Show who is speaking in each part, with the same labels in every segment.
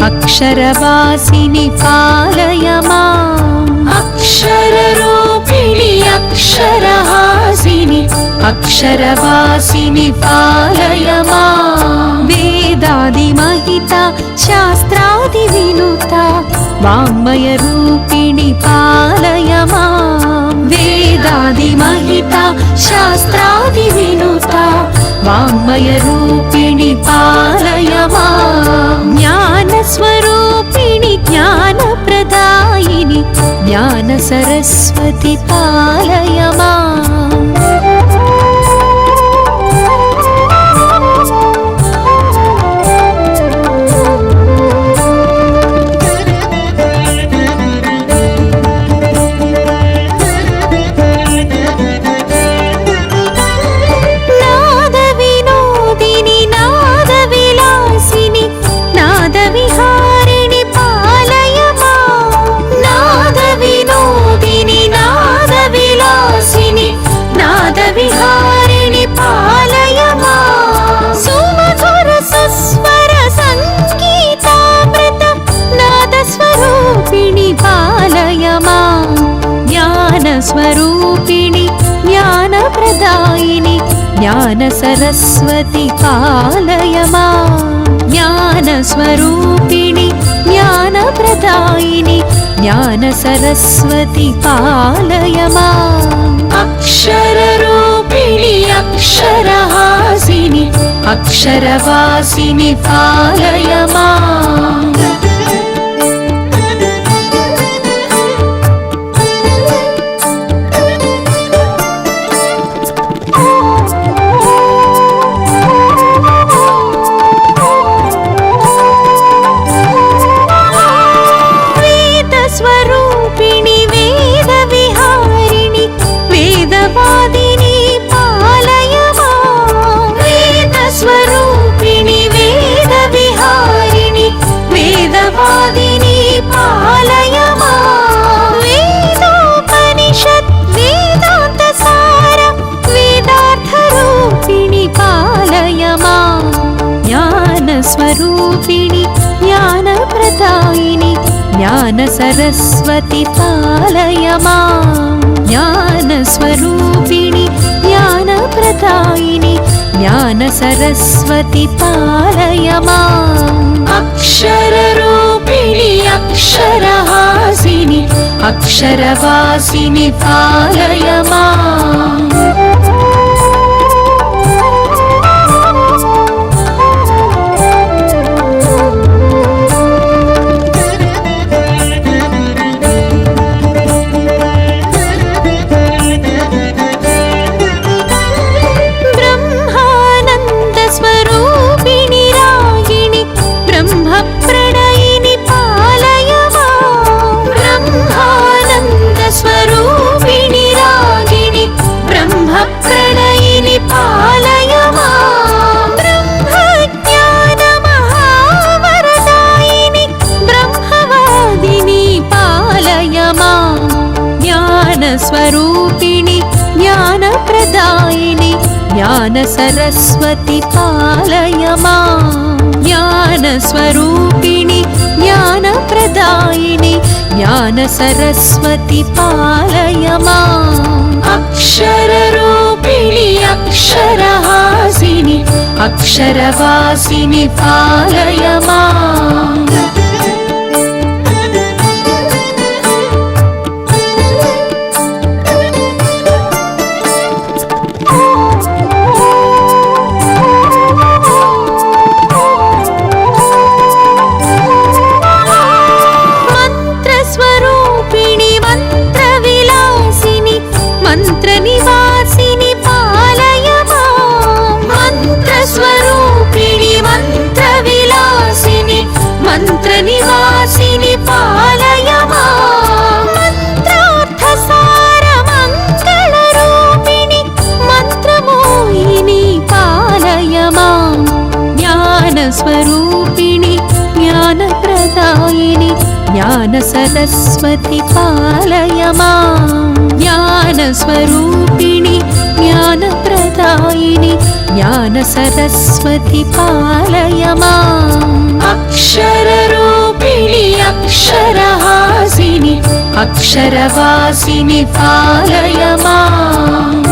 Speaker 1: अक्षरवासिनि पालय माम्
Speaker 2: अक्षररूपिणि अक्षरहासिनि अक्षरवासिनि पालय माम्
Speaker 1: वेदादिमहिता शास्त्रादिविनुता वाङ्मयरूपिणि पालय माम् वेदादिमहिता शास्त्रादिविनुता वाङ्मयरूपिणि पालय माम् ज्ञानस्वरूपिणि ज्ञानप्रदायिनि ज्ञानसरस्वति पालय माम्
Speaker 2: विहारिणि पालय माम्
Speaker 1: सुमधुर सुस्वर संगीतामृत नादस्वरूपिणि पालय माम् ज्ञानस्वरूपिणि ज्ञानप्रदायिनि ज्ञानसरस्वति पालय माम् ज्ञानस्वरूपिणि ज्ञानप्रदायिनि ज्ञानसरस्वति पालय माम्
Speaker 2: अक्षररूपिणि अक्षरहासिनि अक्षरवासिनि पालय माम् पालय माम् वेदोपनिषत् वेदान्तसार वेदार्थरूपिणि पालय माम् ज्ञानस्वरूपिणि ज्ञानप्रदायिनि ज्ञानसरस्वति पालय माम् ज्ञानस्वरूपिणि ज्ञानप्रदायिनि ज्ञानसरस्वति पालय माम् अक्षररूपिणि अक्षरहासिनि अक्षरवासिनि पालय माम् पालय माम् ब्रह्मज्ञानमहावरदायिनि ब्रह्मवादिनि पालय माम् ज्ञानस्वरूपिणि ज्ञानप्रदायिनि ज्ञानसरस्वति पालय माम् ज्ञानस्वरूपिणि ज्ञानप्रदायिनि ज्ञानसरस्वति पालय माम् अक्षररूपिणि अक्षरहासिनि अक्षरवासिनि पालय माम्
Speaker 1: मंत्रनिवासिनि पालय माम्
Speaker 2: मंत्रस्वरूपिणि मंत्रविलासिनि मंत्रनिवासिनि पालय माम्
Speaker 1: मंत्रार्थसारमङ्गलरूपिणि मंत्रमोहिनि पालय माम् ज्ञानस्वरूपिणि ज्ञानप्रदायिनि ज्ञानसरस्वति पालय माम् ज्ञानस्वरूपिणि ज्ञानप्रदायिनि ज्ञानसरस्वति पालय माम्
Speaker 2: अक्षररूपिणि अक्षरहासिनि अक्षरवासिनि पालय माम्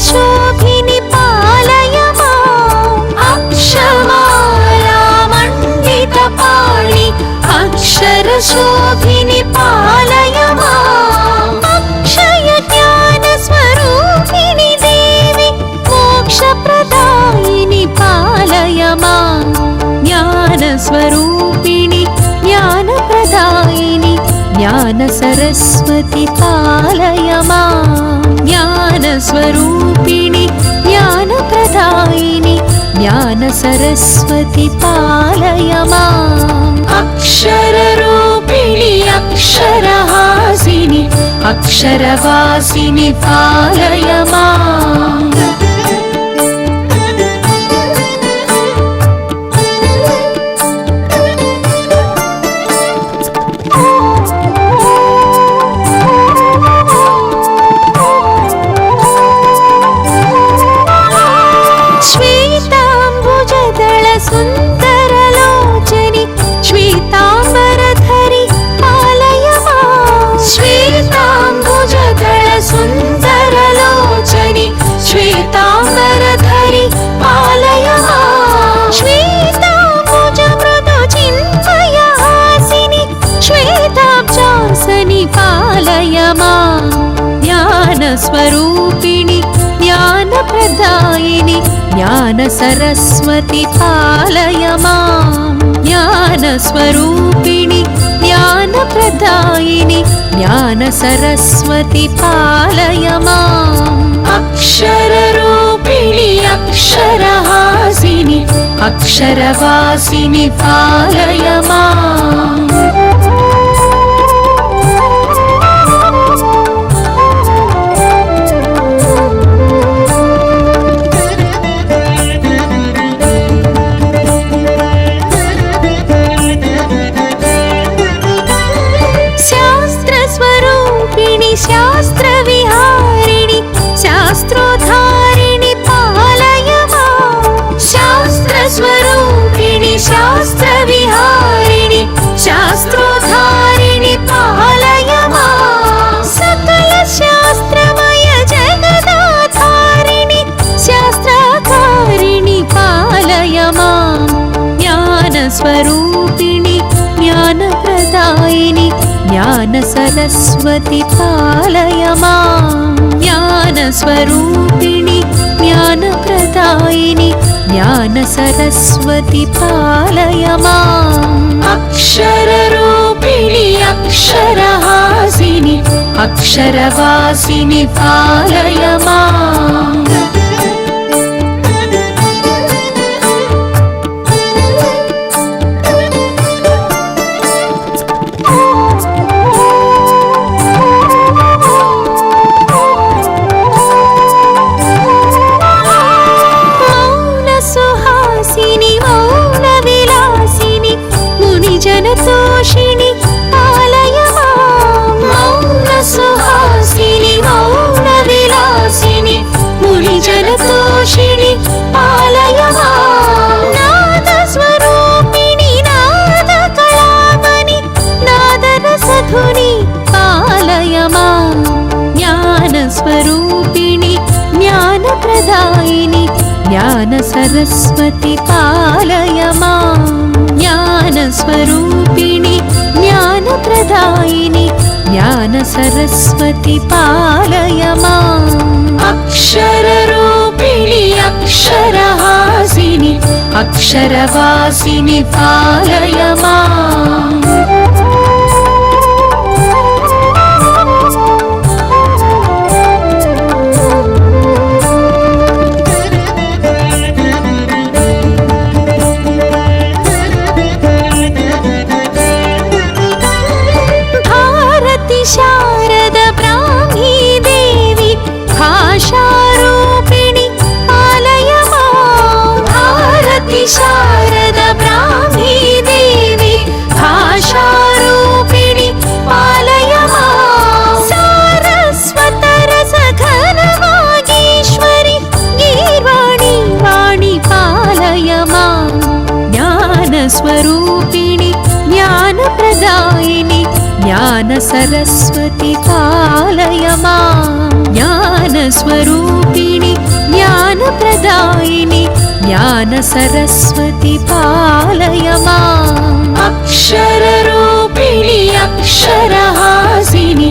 Speaker 1: शोभिनि पालय माम्
Speaker 2: अक्षमालामण्डितपाणि अक्षरशोभिनि पालय माम्
Speaker 1: अक्षय ज्ञानस्वरूपिणि देवि मोक्षप्रदायिनि पालय माम् ज्ञानस्वरूपिणि ज्ञानप्रदायिनि ज्ञानसरस्वति पालय माम् ज्ञानस्वरूपिणि ज्ञानप्रदायिनि ज्ञानसरस्वति पालय माम्
Speaker 2: अक्षररूपिणि अक्षरहासिनि अक्षरवासिनि पालय माम्
Speaker 1: सुन्दरलोचनि श्वेताम्बरधरि पालय माम्
Speaker 2: श्वेताम्बुजदलसुन्दरलोचनि श्वेताम्बरधरि पालय माम्
Speaker 1: श्वेताम्बुजमृदुचिन्मयहासिनि श्वेताब्जासनि पालय माम् ज्ञानस्वरूपिणि ज्ञानप्रदायिनि ज्ञानसरस्वति पालय माम् ज्ञानस्वरूपिणि ज्ञानप्रदायिनि ज्ञानसरस्वति पालय माम्
Speaker 2: अक्षररूपिणि अक्षरहासिनि अक्षरवासिनि पालय माम्
Speaker 1: शास्त्रविहारिणि शास्त्रोद्धारिणि पालय माम्
Speaker 2: शास्त्रस्वरूपिणि शास्त्रविहारिणि शास्त्रोद्धारिणि पालय माम्
Speaker 1: सकलशास्त्रमय जगदाधारिणि शास्त्राकारिणि पालय माम् ज्ञानस्वरूपिणि ज्ञानप्रदायिनि ज्ञानसरस्वति पालय माम् ज्ञानस्वरूपिणि ज्ञानप्रदायिनि ज्ञानसरस्वति पालय माम्
Speaker 2: अक्षररूपिणि अक्षरहासिनि अक्षरवासिनि पालय माम्
Speaker 1: जनतोषिणि पालय माम्
Speaker 2: मौनसुहासिनि मौनविलासिनि मुनिजनतोषिणि पालय माम्
Speaker 1: नादस्वरूपिणि नादकलामणि नादरसधुनि पालय माम् ज्ञानस्वरूपिणि ज्ञानप्रदायिनि ज्ञानसरस्वति पालय माम् ज्ञानस्वरूपिणि ज्ञानप्रदायिनि ज्ञानसरस्वति पालय माम्
Speaker 2: अक्षररूपिणि अक्षरहासिनि अक्षरवासिनि पालय माम्
Speaker 1: शारद ब्राह्मी देवी भाषारूपिणि पालय सरस्वती पालय मां ज्ञानस्वरूपिणि ज्ञानप्रदायिनि ज्ञान सरस्वती पालय माम्
Speaker 2: अक्षररूपिणि अक्षरहासिनि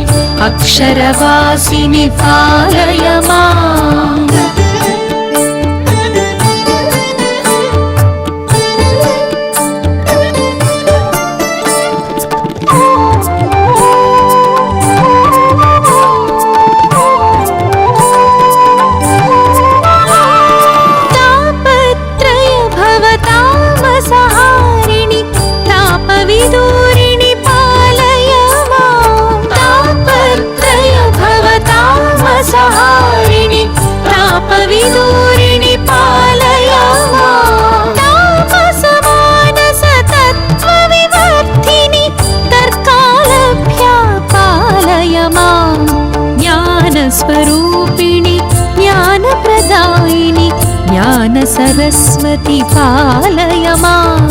Speaker 1: अक्षरवासिनि पालय माम्
Speaker 2: विदूरिणि पालय मां
Speaker 1: तापसमानसतत्त्वविवर्धिनि तर्कालभ्या पालय मां ज्ञानस्वरूपिणि ज्ञानप्रदायिनि ज्ञानसरस्वती पालय मां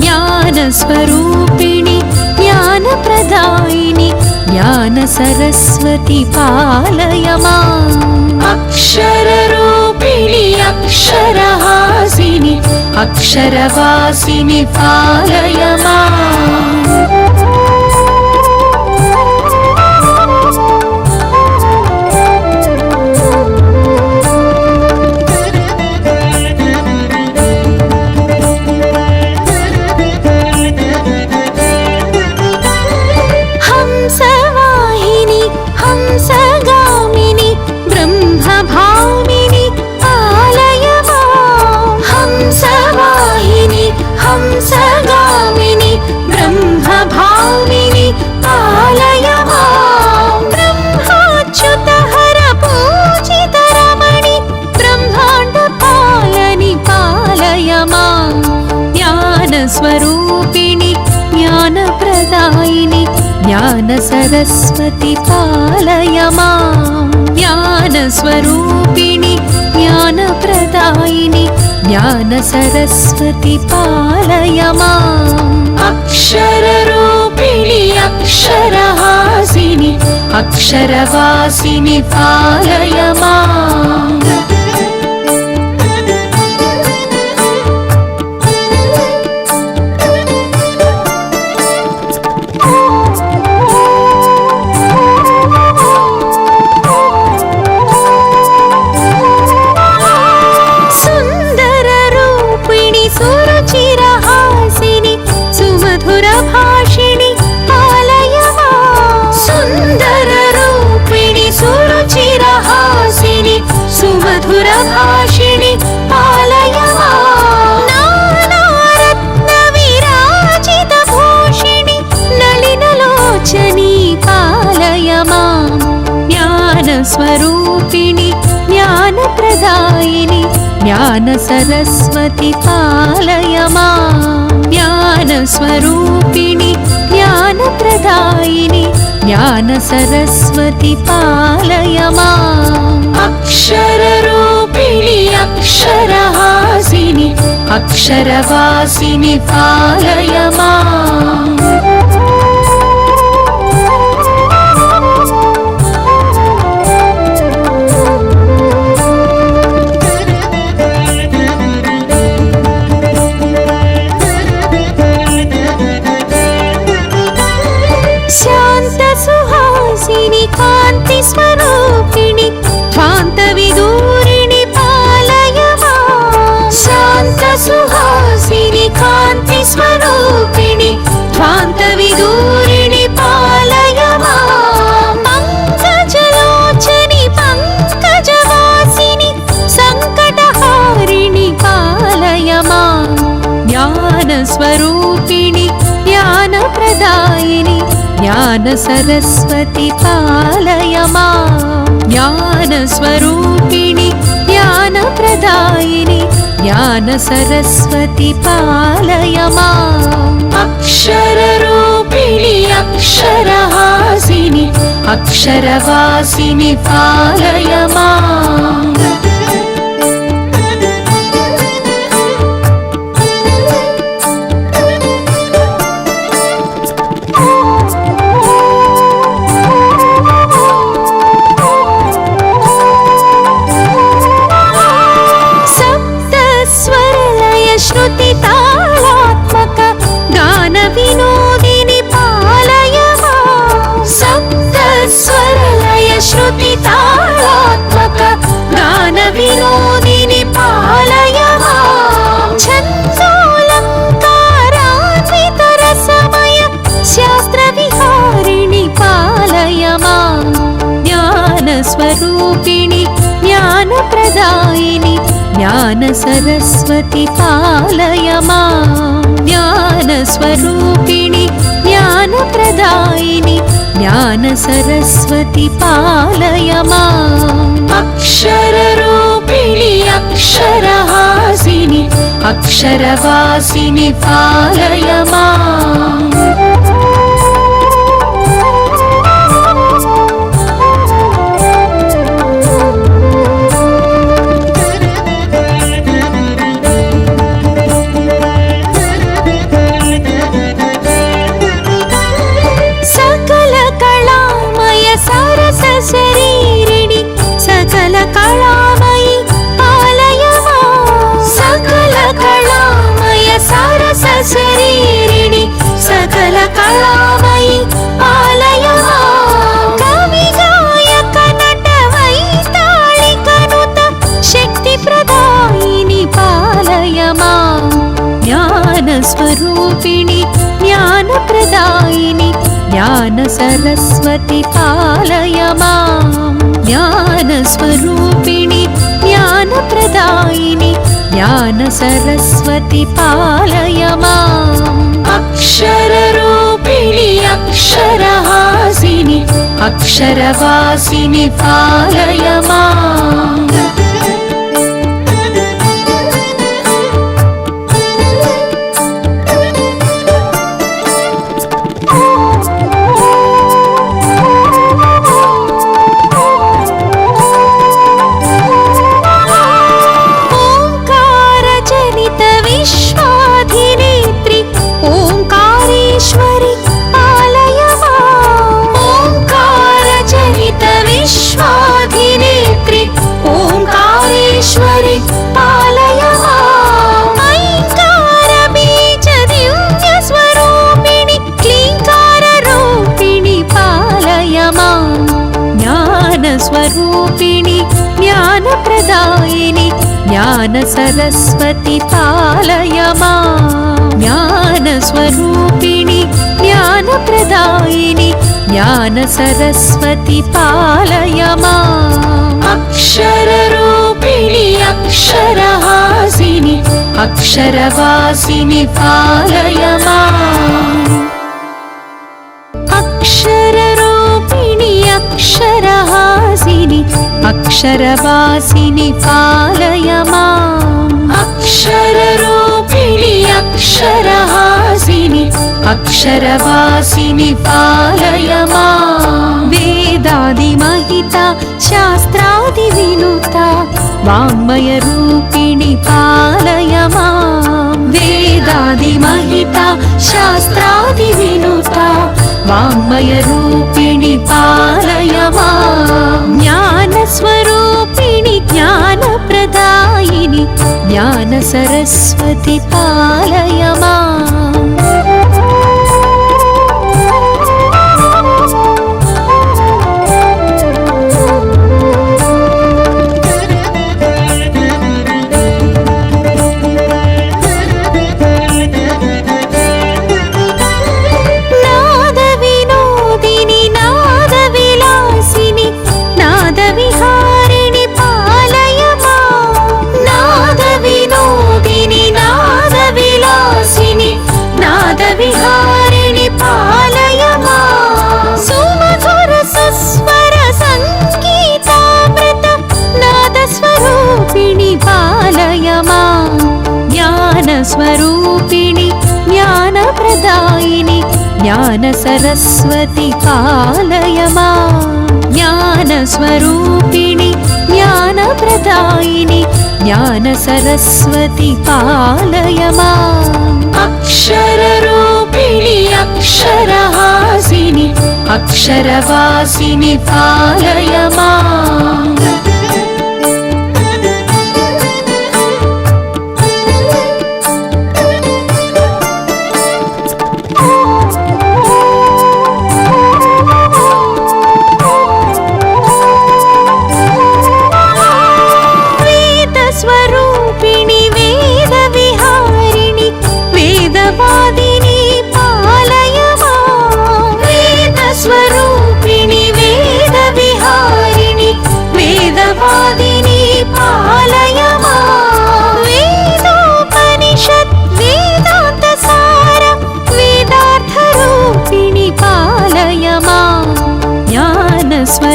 Speaker 1: ज्ञानस्वरूपिणि ज्ञानप्रदायिनि ज्ञानसरस्वती पालय माम्
Speaker 2: अक्षररूपिणि अक्षरहासिनि
Speaker 1: अक्षरवासिनि पालय माम्
Speaker 2: हंसवाहिनि हंसगामिनि ब्रह्मभामिनि पालय मां हंसवाहिनि हंसगामिनि ब्रह्मभामिनि पालय मां
Speaker 1: ब्रह्माच्युतहर पूजितरमणि ब्रह्माण्डपालनि पालय मां ज्ञानस्वरूपिणि ज्ञानप्रदायिनि ज्ञानसरस्वती पालय मां ज्ञानस्वरूपिणि ज्ञानप्रदायिनि ज्ञानसरस्वती पालय माम्
Speaker 2: अक्षररूपिणि अक्षरहासिनि
Speaker 1: अक्षरवासिनि पालय माम्
Speaker 2: सुरुचिरहासिनि सुमधुरभाषिणि पालय मां सुन्दररूपिणि सुरुचिरहासिनि सुमधुरभाषिणि पालय मां
Speaker 1: नानारत्नविराजितभूषिणि नलिनलोचनी पालय माम् ज्ञानस्वरूपिणि ज्ञानप्रदायिनि ज्ञानसरस्वती पालय मां ज्ञानस्वरूपिणि ज्ञानप्रदायिनि ज्ञानसरस्वती पालय माम्
Speaker 2: अक्षररूपिणि अक्षरहासिनि
Speaker 1: अक्षरवासिनि पालय माम्
Speaker 2: शान्तसुहासिनि कान्तिस्वरूपिणि ध्वान्तविदूरिणि पालय मां शान्तसुहासिनि कान्तिस्वरूपिणि ध्वान्तविदूरिणि पालय मां
Speaker 1: पङ्कजलोचनि पङ्कजवासिनि सङ्कटहारिणि पालय माम् ज्ञानस्वरूपिणि ज्ञानप्रदायिनि ज्ञानसरस्वती पालय मां ज्ञानस्वरूपिणि ज्ञानप्रदायिनि ज्ञानसरस्वती पालय माम्
Speaker 2: अक्षररूपिणि अक्षरहासिनि
Speaker 1: अक्षरवासिनि पालय माम्
Speaker 2: श्रुति तालात्मक गान विनोदिनि पालय माम् छन्दोऽलङ्कारान्वित रसमय शास्त्र विहारिणि पालय माम् ज्ञानस्वरूपिणि ज्ञानप्रदायिनि ज्ञान सरस्वती पालय माम् ज्ञानस्वरूपिणि ज्ञानप्रदायिनि ज्ञान सरस्वती पालय माम् अक्षररूपिणि अक्षरहासिनि अक्षरवासिनि पालय माम् शरीरिणि सकल कलामयि पालय माम् सकल कलामय सरस शरीरिणि सकल कलामयि पालय माम् कवि गायक नट वैताళिक नुत शक्ति प्रदायिनि पालय माम् ज्ञान स्वरूपिणि ज्ञान प्रदायिनि ज्ञान सरस्वती पालय माम् ज्ञान स्वरूपिणि ज्ञान प्रदायिनि ज्ञान सरस्वती पालय माम् अक्षररूपिणि अक्षरहासिनि अक्षरवासिनि पालय माम् पालय माम् ऐङ्कार बीज दिव्य स्वरूपिणि क्लीङ्कार रूपिणि पालय माम् ज्ञान स्वरूपिणि ज्ञान प्रदायिनि ज्ञान सरस्वती पालय माम् ज्ञान स्वरूपिणि ज्ञान प्रदायिनि ज्ञान सरस्वती पालय माम् अक्षररूपिणि अक्षरहासिनि अक्षरवासिनि पालय माम् अक्षररूपिणि अक्षरहासिनि अक्षरवासिनि पालय माम् अक्षररूपिणि अक्षरहासिनि अक्षरवासिनि पालय माम् वेदादिमहिता शास्त्रादिविनुता वाङ्मयरूपिणि पालय माम् वेदादिमहिता शास्त्रादिविनुता वाङ्मयरूपिणि पालय माम् ज्ञानस्वरूपिणि ज्ञानप्रदायिनि ज्ञान सरस्वती पालय माम् विहारिणि पालय माम् सुमधुर सुस्वर संगीतामृत नादस्वरूपिणि पालय माम् ज्ञानस्वरूपिणि ज्ञानप्रदायिनि ज्ञान सरस्वती पालय माम् ज्ञानस्वरूपिणि ज्ञानप्रदायिनि ज्ञान सरस्वती पालय माम् अक्षररूपिणि अक्षरहासिनि अक्षरवासिनि पालय माम्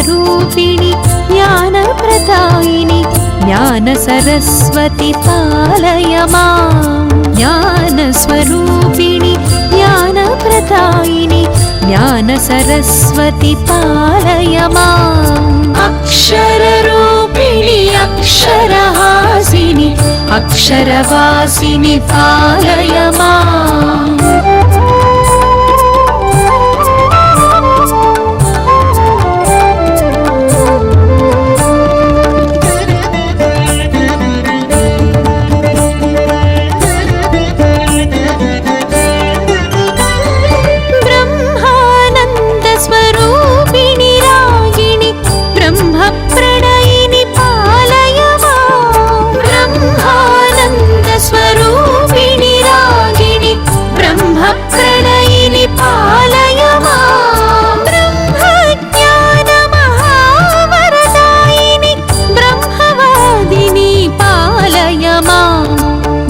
Speaker 2: ज्ञानस्वरूपिणि ज्ञानप्रदायिनि ज्ञानसरस्वति पालय माम् ज्ञानस्वरूपिणि ज्ञानप्रदायिनि ज्ञानसरस्वति पालय माम् अक्षररूपिणि अक्षरहासिनि अक्षरवासिनि पालय माम् पालय माम् ब्रह्मज्ञानमहावरदायिनि ब्रह्मवादिनि पालय माम्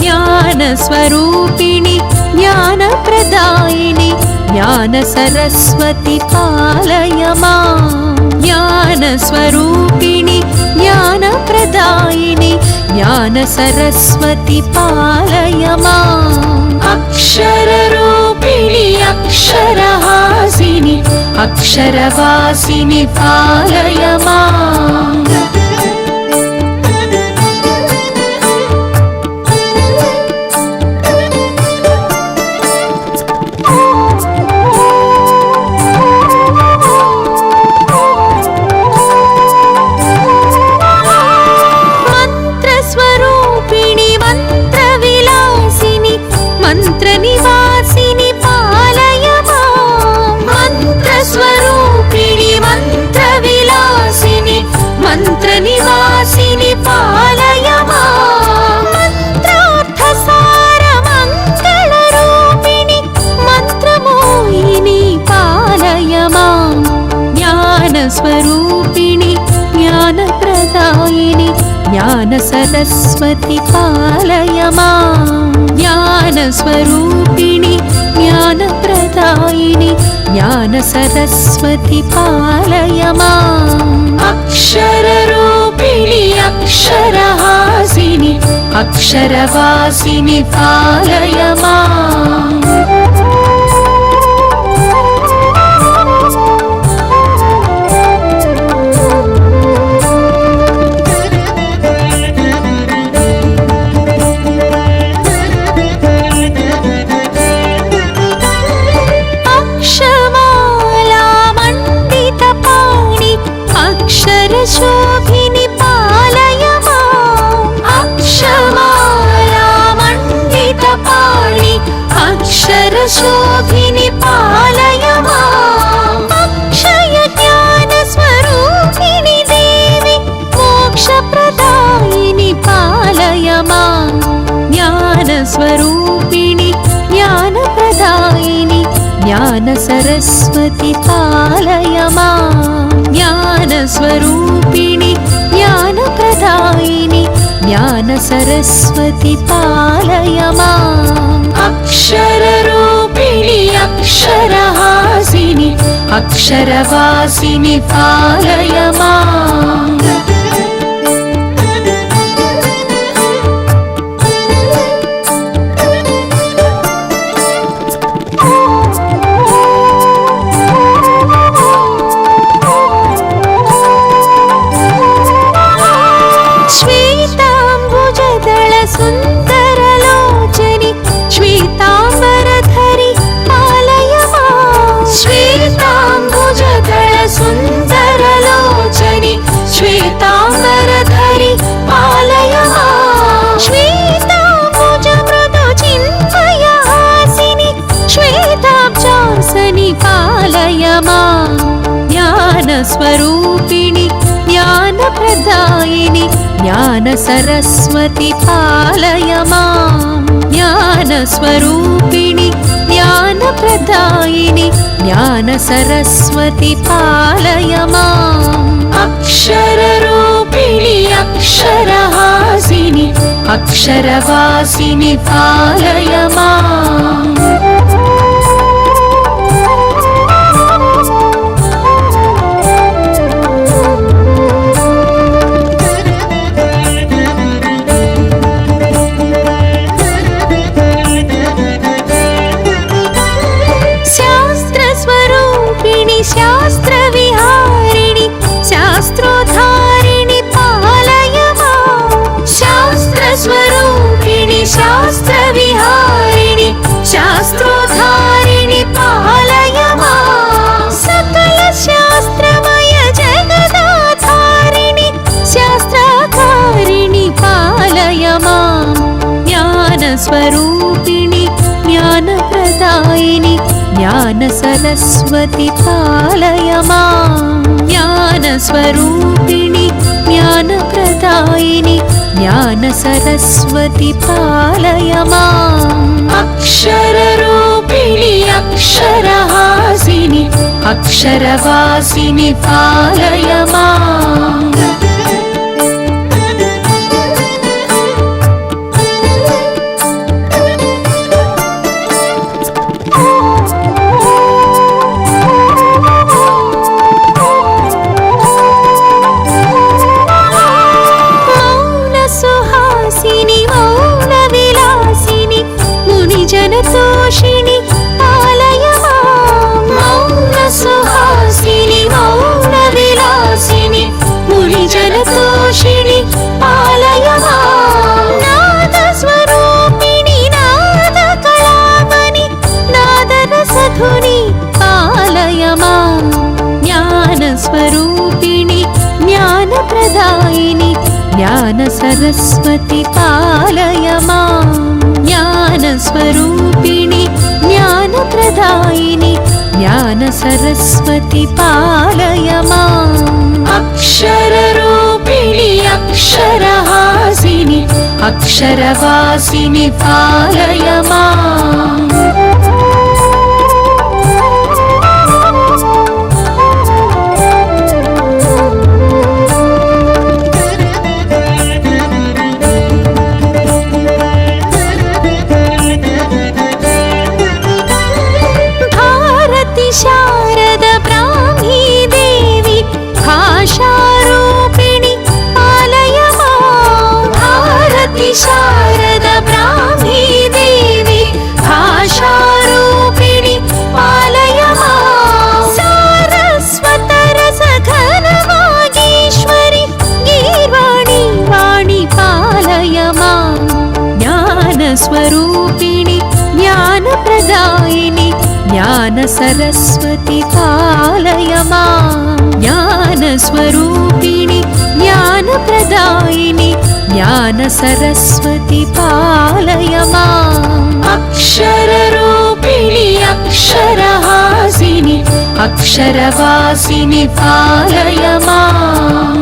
Speaker 2: ज्ञानस्वरूपिणि ज्ञानप्रदायिनि ज्ञानसरस्वति पालय माम् ज्ञानस्वरूपिणि ज्ञानप्रदायिनि ज्ञानसरस्वति पालय माम् अक्षररूपिणि अक्षरहासिनि अक्षरवासिनि पालय माम् मंत्रनिवासिनि पालय माम् मंत्रस्वरूपिणि मंत्रविलासिनि मंत्रनिवासिनि पालय माम् मंत्रार्थसारमङ्गलरूपिणि मंत्रमोहिनि पालय माम् ज्ञानस्वरूपिणि ज्ञानप्रदायिनि ज्ञानसरस्वति पालय माम् ज्ञानस्वरूपिणि ज्ञानप्रदायिनि ज्ञानसरस्वति पालय माम् अक्षररूपिणि अक्षरहासिनि अक्षरवासिनि पालय माम् शोभिनि पालय माम् अक्षमाला मण्डितपाणि अक्षरशोभिनि पालय माम् अक्षय ज्ञानस्वरूपिणि देवि मोक्षप्रदायिनि पालय माम् ज्ञानस्वरूपिणि ज्ञानप्रदायिनि ज्ञानसरस्वति पालय माम् ज्ञानस्वरूपिणि ज्ञानप्रदायिनि ज्ञानसरस्वति पालय माम् अक्षररूपिणि अक्षरहासिनि अक्षरवासिनि पालय माम् सुन्दरलोचनि श्वेताम्बरधरि पालय माम् श्वेताम्बुजदल सुन्दरलोचनि श्वेताम्बरधरि पालय माम् श्वेताम्बुजमृदु चिन्मयहासिनि श्वेताब्जासनि पालय माम् ज्ञानस्वरूपिणि ज्ञानप्रदायिनि ज्ञानसरस्वति पालय माम् ज्ञानस्वरूपिणि ज्ञानप्रदायिनि ज्ञानसरस्वति पालय माम् अक्षररूपिणि अक्षरहासिनि अक्षरवासिनि पालय माम् सरस्वती पालय मां ज्ञानस्वरूपिणि ज्ञानप्रदायिनि ज्ञान सरस्वती पालय माम्
Speaker 1: अक्षररूपिणि अक्षरहासिनि अक्षरवासिनि पालय माम्
Speaker 2: जनतोषिणि पालय मां मौनसुहासिनि मौनविलासिनि मुनिजनतोषिणि पालय मां नादस्वरूपिणि नादकलामणि नादरसधुनि पालय मां ज्ञानस्वरूपिणि ज्ञानप्रदायिनि ज्ञानसरस्वती पालय मां ज्ञानस्वरूपिणि ज्ञानप्रदायिनि ज्ञानसरस्वती पालय माम्
Speaker 1: अक्षररूपिणि अक्षरहासिनि अक्षरवासिनि पालय माम्
Speaker 2: शारद ब्राह्मी देवी भाषारूपिणि पालय मां भारती शारद ब्राह्मी देवी भाषारूपिणि पालय मां सारस्वतरसघनवागीश्वरि गीर्वाणि वाणि पालय मां ज्ञानस्वरूपिणि ज्ञानप्रदायिनि ज्ञान सरस्वती पालय मां ज्ञानस्वरूपिणि ज्ञानप्रदायिनि ज्ञान सरस्वती पालय माम्
Speaker 1: अक्षररूपिणि अक्षरहासिनि अक्षरवासिनि पालय माम्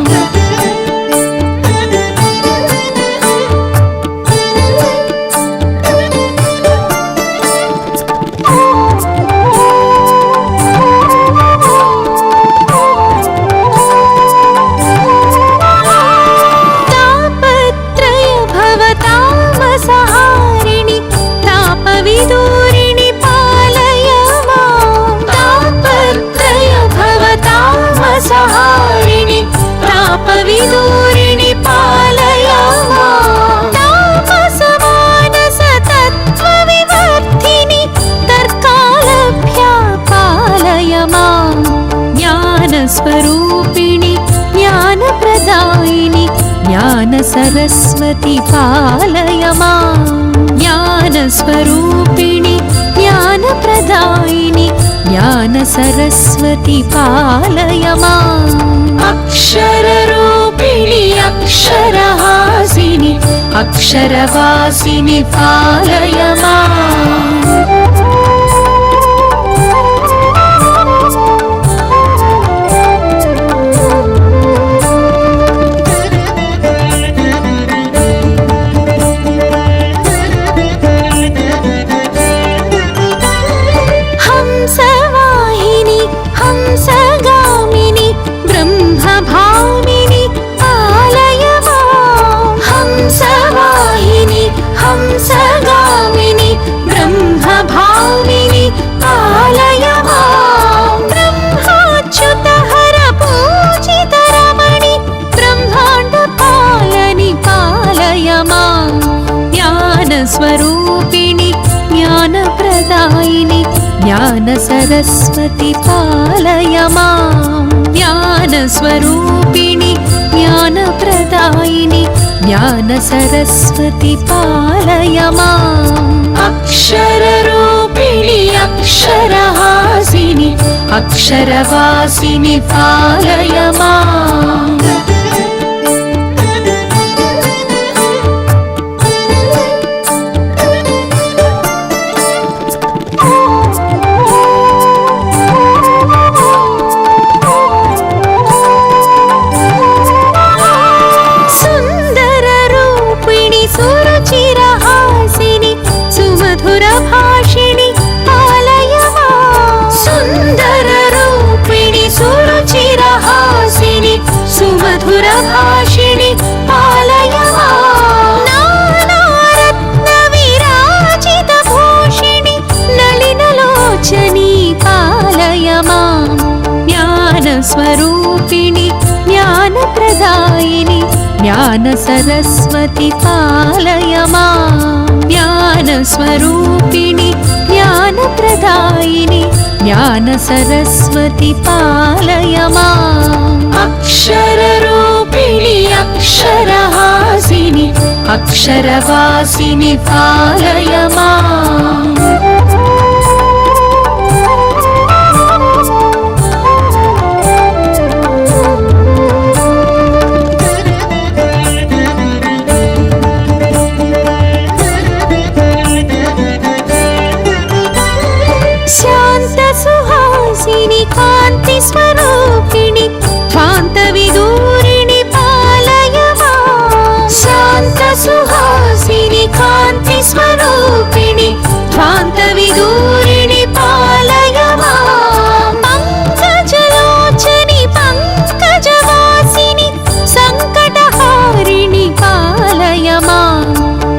Speaker 2: विदूरिणि पालय मां तापत्रय भवतामसहारिणि तापविदूरिणि पालय मां तापसमानसतत्त्वविवर्धिनि तर्कालभ्या पालय मां ज्ञानस्वरूपिणि ज्ञानप्रदायिनि ज्ञानसरस्वती पालय मां ज्ञानस्वरूपिणि ज्ञानप्रदायिनि ज्ञानसरस्वती पालय माम्
Speaker 1: अक्षररूपिणि अक्षरहासिनि अक्षरवासिनि पालय माम्
Speaker 2: हंसवाहिनि हंसगामिनि ब्रह्मभामिनि पालय मां हंसवाहिनि हंसगामिनि ब्रह्मभामिनि पालय मां ब्रह्माच्युतहर पूजितरमणि ब्रह्माण्डपालनि पालय मां ज्ञानस्वरूपिणि ज्ञानप्रदायिनि ज्ञान सरस्वती पालय मां ज्ञानस्वरूपिणि ज्ञानप्रदायिनि ज्ञान सरस्वती पालय माम्
Speaker 1: अक्षररूपिणि अक्षरहासिनि अक्षरवासिनि पालय माम् मधुरभाषिणि पालय माम्
Speaker 2: नानारत्नविराजितभूषिणि नलिनलोचनी पालय माम् ज्ञानस्वरूपिणि ज्ञानप्रदायिनि ज्ञानसरस्वति पालय माम् ज्ञानस्वरूपिणि ज्ञानप्रदायिनि ज्ञानसरस्वति पालय माम्
Speaker 1: अक्षररूपिणि अक्षरहासिनि अक्षरवासिनि पालय माम्
Speaker 2: स्वरूपिणि ध्वान्तविदूरिणि पालय माम्
Speaker 1: शान्तसुहासिनि कान्तिस्वरूपिणि ध्वान्तविदूरिणि पालय माम्
Speaker 2: पङ्कजलोचनि पङ्कजवासिनि सङ्कटहारिणि पालय माम्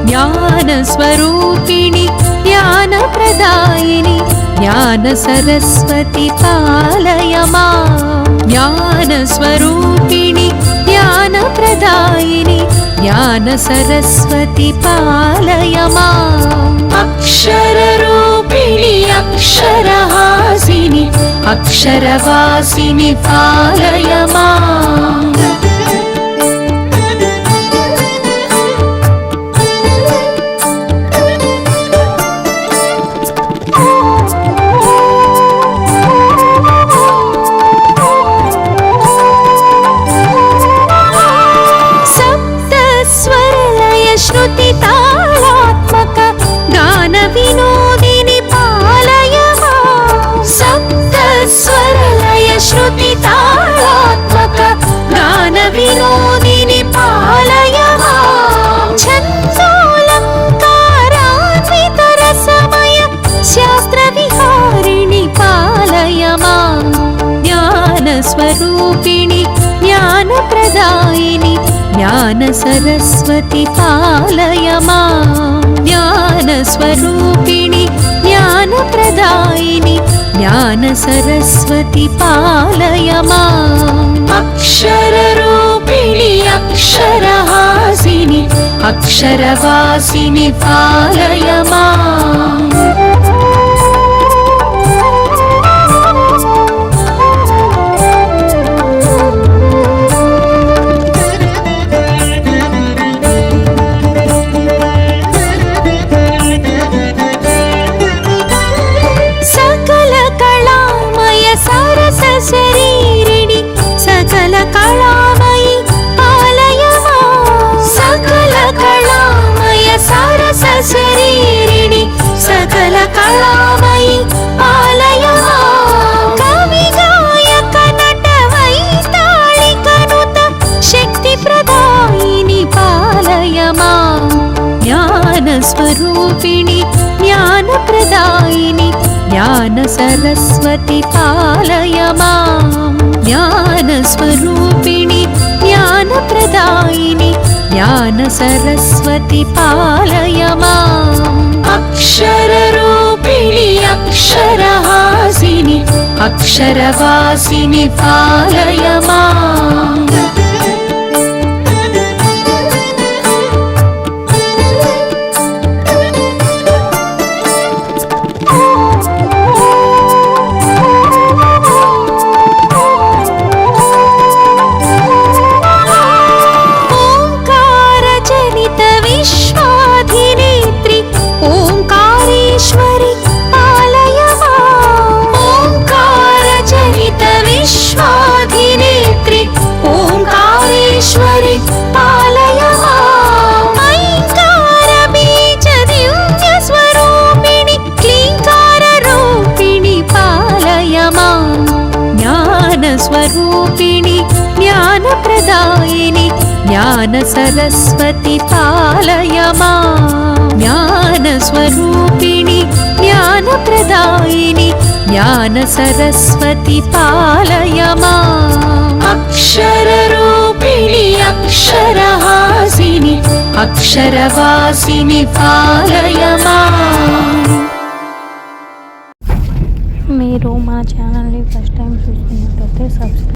Speaker 2: ज्ञानस्वरूपिणि ज्ञानप्रदायिनि ज्ञानसरस्वति पालय माम् ज्ञानस्वरूपिणि ज्ञानप्रदायिनि ज्ञानसरस्वति पालय माम्
Speaker 1: अक्षररूपिणि अक्षरहासिनि अक्षरवासिनि पालय माम्
Speaker 2: श्रुतितालात्मक गानविनोदिनि पालय माम्
Speaker 1: सप्तस्वरलय श्रुतितालात्मक
Speaker 2: गानविनोदिनि पालय माम् छन्दोऽलङ्कारान्वितरसमय शास्त्रविहारिणि पालय माम् ज्ञानस्वरूपिणि ज्ञानप्रदायिनि ज्ञानसरस्वति पालय माम् ज्ञानस्वरूपिणि ज्ञानप्रदायिनि ज्ञानसरस्वति पालय माम्
Speaker 1: अक्षररूपिणि अक्षरहासिनि अक्षरवासिनि पालय माम्
Speaker 2: शरीरिणि सकल कलामयि पालय माम्
Speaker 1: सकल कलामय सरस शरीरिणि सकल कलामयि पालय माम्
Speaker 2: कवि गायक नट वैताళिकनुत शक्तिप्रदायिनि पालय माम् ज्ञानस्वरूपिणि ज्ञानप्रदायिनि ज्ञानसरस्वति पालय माम् ज्ञानस्वरूपिणि ज्ञानप्रदायिनि ज्ञानसरस्वति पालय माम्
Speaker 1: अक्षररूपिणि अक्षरहासिनि अक्षरवासिनि पालय माम्
Speaker 2: स्वरूपिणि ज्ञानप्रदायिनि ज्ञानसरस्वति पालय माम् ज्ञानस्वरूपिणि ज्ञानप्रदायिनि ज्ञानसरस्वति पालय माम्
Speaker 1: अक्षररूपिणि అక్షరవాసిని పాలయ మాం.
Speaker 3: మీరు మా ఛానల్ని ఫస్ట్ టైం చూస్తున్నట్లయితే సబ్స్క్రైబ్